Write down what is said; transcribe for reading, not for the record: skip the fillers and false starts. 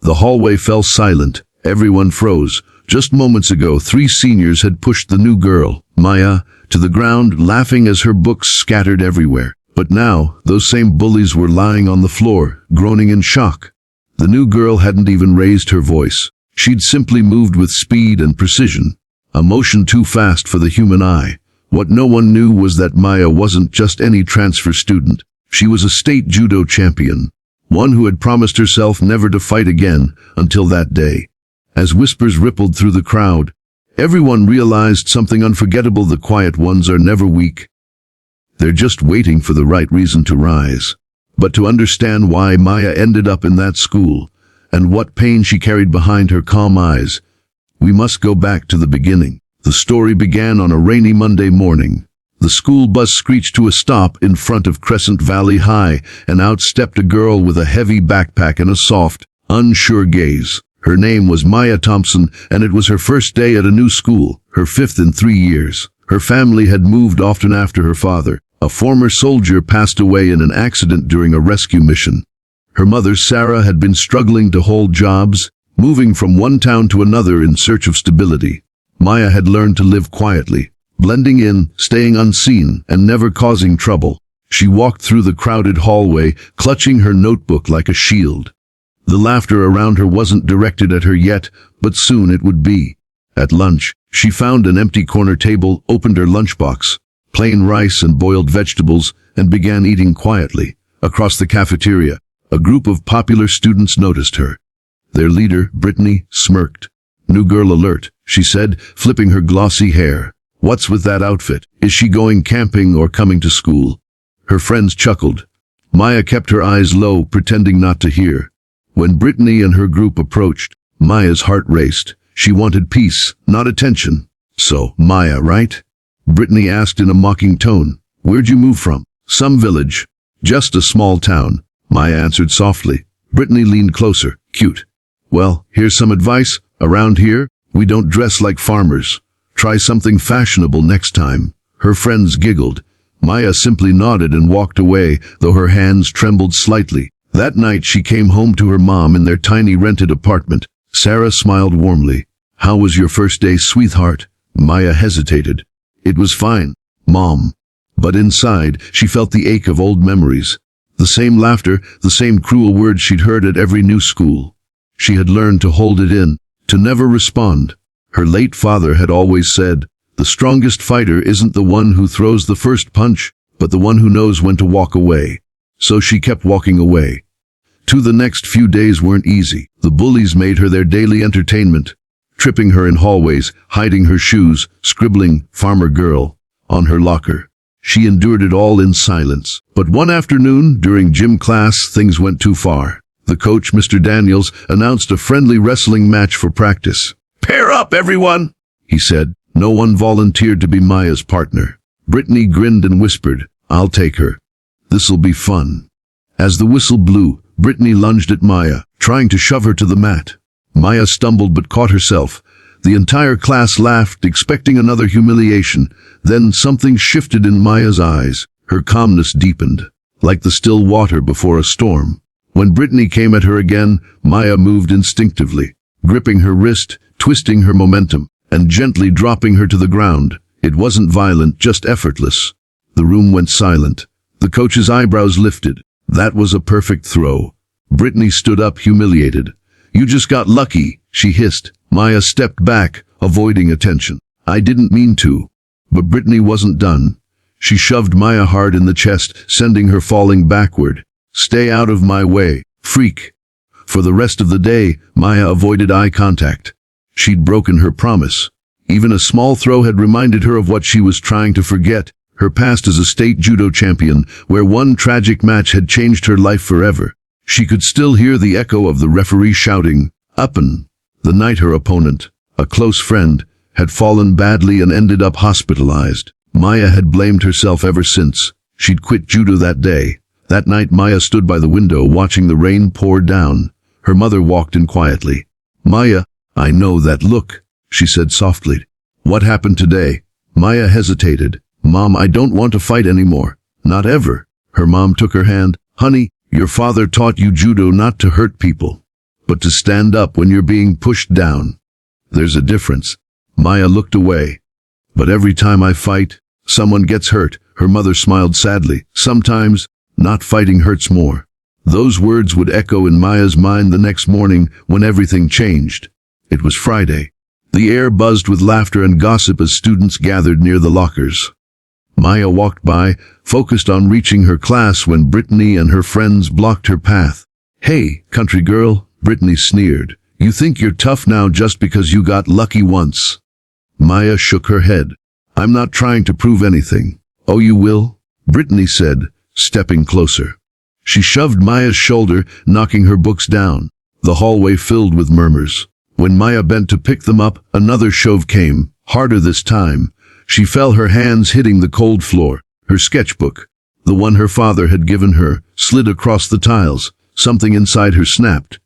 The hallway fell silent. Everyone froze. Just moments ago, 3 seniors had pushed the new girl, Maya, to the ground, laughing as her books scattered everywhere. But now, those same bullies were lying on the floor, groaning in shock. The new girl hadn't even raised her voice. She'd simply moved with speed and precision, a motion too fast for the human eye. What no one knew was that Maya wasn't just any transfer student. She was a state judo champion, one who had promised herself never to fight again until that day. As whispers rippled through the crowd, everyone realized something unforgettable. The quiet ones are never weak. They're just waiting for the right reason to rise. But to understand why Maya ended up in that school, and what pain she carried behind her calm eyes, we must go back to the beginning. The story began on a rainy Monday morning. The school bus screeched to a stop in front of Crescent Valley High, and out stepped a girl with a heavy backpack and a soft, unsure gaze. Her name was Maya Thompson, and it was her first day at a new school, her 5th in 3 years. Her family had moved often after her father, a former soldier, passed away in an accident during a rescue mission. Her mother, Sarah, had been struggling to hold jobs, moving from one town to another in search of stability. Maya had learned to live quietly, blending in, staying unseen, and never causing trouble. She walked through the crowded hallway, clutching her notebook like a shield. The laughter around her wasn't directed at her yet, but soon it would be. At lunch, she found an empty corner table, opened her lunchbox, plain rice and boiled vegetables, and began eating quietly. Across the cafeteria, a group of popular students noticed her. Their leader, Brittany, smirked. "New girl alert," she said, flipping her glossy hair. "What's with that outfit? Is she going camping or coming to school?" Her friends chuckled. Maya kept her eyes low, pretending not to hear. When Brittany and her group approached, Maya's heart raced. She wanted peace, not attention. "So, Maya, right?" Brittany asked in a mocking tone. "Where'd you move from?" "Some village. Just a small town," Maya answered softly. Brittany leaned closer. "Cute. Well, here's some advice. Around here, we don't dress like farmers. Try something fashionable next time." Her friends giggled. Maya simply nodded and walked away, though her hands trembled slightly. That night she came home to her mom in their tiny rented apartment. Sarah smiled warmly. "How was your first day, sweetheart?" Maya hesitated. "It was fine, Mom." But inside, she felt the ache of old memories. The same laughter, the same cruel words she'd heard at every new school. She had learned to hold it in, to never respond. Her late father had always said, "The strongest fighter isn't the one who throws the first punch, but the one who knows when to walk away." So she kept walking away. The next few days weren't easy. The bullies made her their daily entertainment, tripping her in hallways, hiding her shoes, scribbling "Farmer Girl" on her locker. She endured it all in silence. But one afternoon, during gym class, things went too far. The coach, Mr. Daniels, announced a friendly wrestling match for practice. "Pair up, everyone," he said. No one volunteered to be Maya's partner. Brittany grinned and whispered, "I'll take her. This'll be fun." As the whistle blew, Brittany lunged at Maya, trying to shove her to the mat. Maya stumbled but caught herself. The entire class laughed, expecting another humiliation. Then something shifted in Maya's eyes. Her calmness deepened, like the still water before a storm. When Brittany came at her again, Maya moved instinctively, gripping her wrist, twisting her momentum, and gently dropping her to the ground. It wasn't violent, just effortless. The room went silent. The coach's eyebrows lifted. That was a perfect throw. Brittany stood up, humiliated. "You just got lucky," she hissed. Maya stepped back, avoiding attention. "I didn't mean to." But Brittany wasn't done. She shoved Maya hard in the chest, sending her falling backward. "Stay out of my way, freak." For the rest of the day, Maya avoided eye contact. She'd broken her promise. Even a small throw had reminded her of what she was trying to forget, her past as a state judo champion, where one tragic match had changed her life forever. She could still hear the echo of the referee shouting, "Upp'n." The night her opponent, a close friend, had fallen badly and ended up hospitalized. Maya had blamed herself ever since. She'd quit judo that day. That night Maya stood by the window watching the rain pour down. Her mother walked in quietly. "Maya, I know that look," she said softly. "What happened today?" Maya hesitated. "Mom, I don't want to fight anymore. Not ever." Her mom took her hand. "Honey, your father taught you judo not to hurt people." but to stand up when you're being pushed down. There's a difference. Maya looked away. But every time I fight, someone gets hurt. Her mother smiled sadly. Sometimes, not fighting hurts more. Those words would echo in Maya's mind the next morning when everything changed. It was Friday. The air buzzed with laughter and gossip as students gathered near the lockers. Maya walked by, focused on reaching her class when Brittany and her friends blocked her path. "Hey, country girl," Brittany sneered. "You think you're tough now just because you got lucky once." Maya shook her head. "I'm not trying to prove anything." "Oh, you will?" Brittany said, stepping closer. She shoved Maya's shoulder, knocking her books down. The hallway filled with murmurs. When Maya bent to pick them up, another shove came, harder this time. She fell, her hands hitting the cold floor. Her sketchbook, the one her father had given her, slid across the tiles. Something inside her snapped.